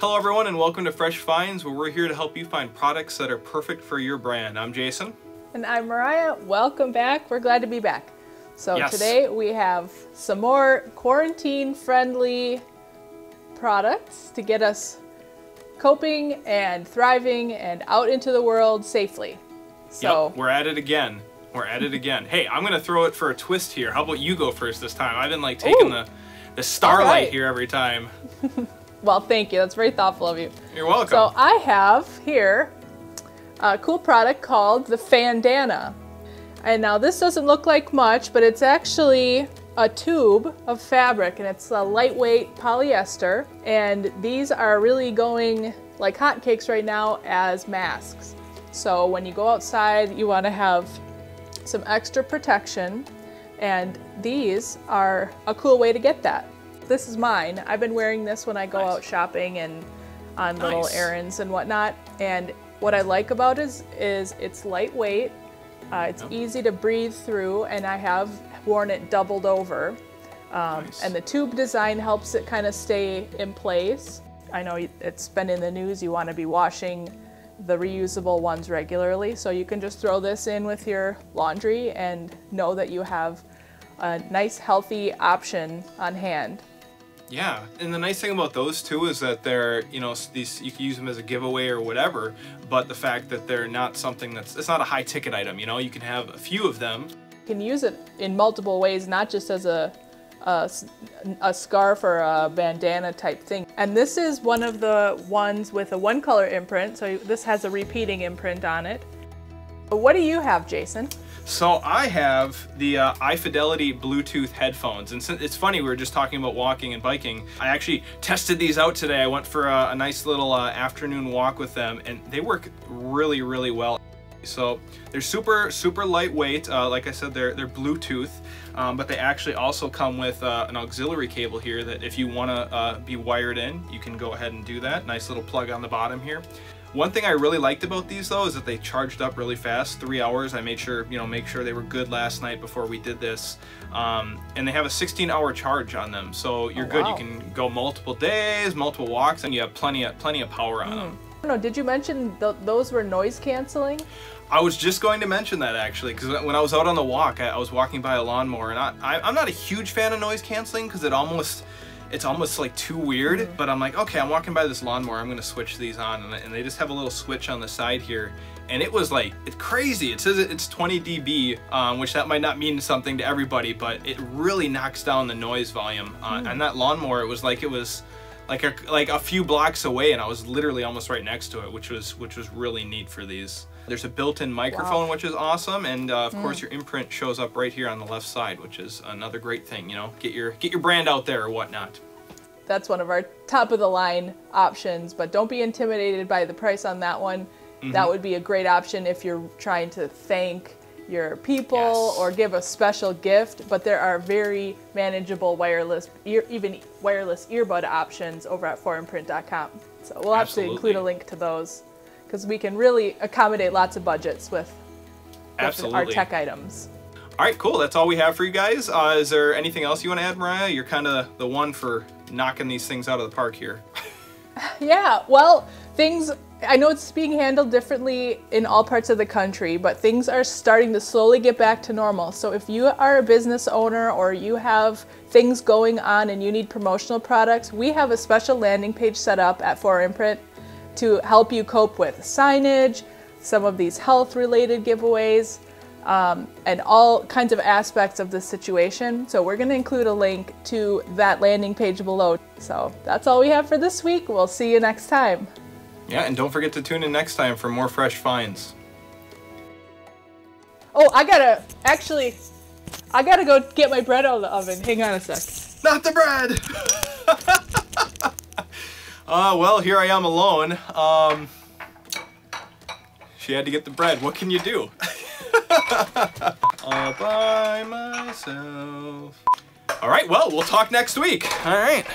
Hello everyone and welcome to Fresh Finds, where we're here to help you find products that are perfect for your brand. I'm Jason. And I'm Mariah. Welcome back. We're glad to be back. So Yes. Today we have some more quarantine-friendly products to get us coping and thriving and out into the world safely. So Yep, we're at it again. We're at it again. Hey, I'm going to throw it for a twist here. How about you go first this time? I've been like taking the starlight right. here every time. Well, thank you. That's very thoughtful of you. You're welcome. So I have here a cool product called the Fandana. And now this doesn't look like much, but it's actually a tube of fabric, and it's a lightweight polyester. And these are really going like hotcakes right now as masks. So when you go outside, you want to have some extra protection, and these are a cool way to get that. This is mine. I've been wearing this when I go out shopping and on little errands and whatnot. And what I like about it is it's lightweight, it's easy to breathe through, and I have worn it doubled over. And the tube design helps it kind of stay in place. I know it's been in the news, you want to be washing the reusable ones regularly, so you can just throw this in with your laundry and know that you have a nice healthy option on hand. Yeah, and the nice thing about those too is that they're, you know, these, you can use them as a giveaway or whatever, but the fact that they're not something it's not a high ticket item, you know, you can have a few of them. You can use it in multiple ways, not just as a scarf or a bandana type thing. And this is one of the ones with a one color imprint, so this has a repeating imprint on it. What do you have, Jason? So I have the ifidelity Bluetooth headphones, and since it's funny, we were just talking about walking and biking. I actually tested these out today. I went for a nice little afternoon walk with them, and they work really, really well. So they're super lightweight. Like I said, they're Bluetooth, but they actually also come with an auxiliary cable here that if you want to be wired in, you can go ahead and do that. Nice little plug on the bottom here. One thing I really liked about these though is that they charged up really fast, 3 hours. I made sure, make sure they were good last night before we did this. And they have a 16-hour charge on them, so you're good. Wow. You can go multiple days, multiple walks, and you have plenty of power on them. I don't know, did you mention those were noise canceling? I was just going to mention that actually, because when I was out on the walk, I was walking by a lawnmower, and I'm not a huge fan of noise canceling because it's almost like too weird, but I'm like, okay, I'm walking by this lawnmower, I'm gonna switch these on, and they just have a little switch on the side here, and it was like, it's crazy. It says it's 20 dB, which that might not mean something to everybody, but it really knocks down the noise volume. On that lawnmower, it was like a few blocks away, and I was literally almost right next to it, which was really neat for these. There's a built-in microphone, which is awesome, and of course your imprint shows up right here on the left side, which is another great thing. Get your brand out there or whatnot. That's one of our top of the line options, but don't be intimidated by the price on that one. That would be a great option if you're trying to thank your people or give a special gift, but there are very manageable even wireless earbud options over at 4imprint.com. So we'll have to include a link to those, because we can really accommodate lots of budgets with our tech items. All right, cool. That's all we have for you guys. Is there anything else you want to add, Mariah? You're kind of the one for knocking these things out of the park here. Yeah, well, I know it's being handled differently in all parts of the country, but things are starting to slowly get back to normal. So if you are a business owner or you have things going on and you need promotional products, we have a special landing page set up at 4imprint to help you cope with signage, some of these health-related giveaways, and all kinds of aspects of the situation. So we're going to include a link to that landing page below. So that's all we have for this week. We'll see you next time. Yeah, and don't forget to tune in next time for more fresh finds. Oh, I gotta go get my bread out of the oven. Hang on a sec. Not the bread! Well, here I am alone. She had to get the bread. What can you do? All by myself. All right, well, we'll talk next week. All right.